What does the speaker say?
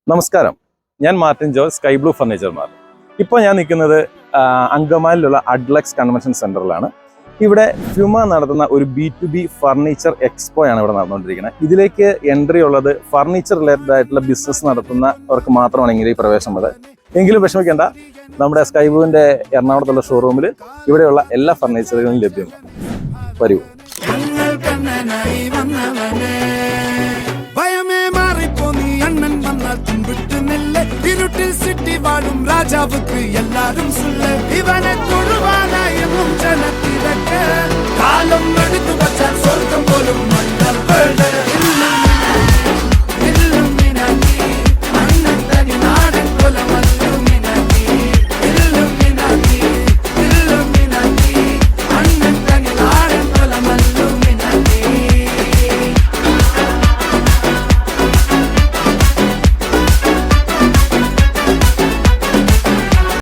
നമസ്കാരം, ഞാൻ Martin George, sky blue furniture mart. ഇപ്പോൾ ഞാൻ നിൽക്കുന്നത് അങ്കമാലിലുള്ള അഡ്ലക്സ് കൺവെൻഷൻ സെൻറ്ററിലാണ്. ഇവിടെ ഫ്യൂമ നടത്തുന്ന ഒരു B2B ഫർണിച്ചർ എക്സ്പോ ആണ് ഇവിടെ നടന്നുകൊണ്ടിരിക്കുന്നത്. ഇതിലേക്ക് എൻട്രി ഉള്ളത് ഫർണിച്ചർ റിലേറ്റഡ് ആയിട്ടുള്ള ബിസിനസ് നടത്തുന്നവർക്ക് മാത്രമാണ് ഇങ്ങനെ ഈ പ്രവേശനം. എങ്കിലും വിഷമിക്കേണ്ട, നമ്മുടെ സ്കൈ ബ്ലൂവിൻ്റെ എറണാകുളത്തുള്ള ഷോറൂമിൽ ഇവിടെയുള്ള എല്ലാ ഫർണിച്ചറുകളും ലഭ്യമാണ്. വരൂ. ராஜாவுக்கு எல்லாரும் சொல்ல இவனை தொழுவானாயும் ஜனத்திரக்க காலம் எடுத்து வச்சான் சொர்க்கம் போலும் மன்னர்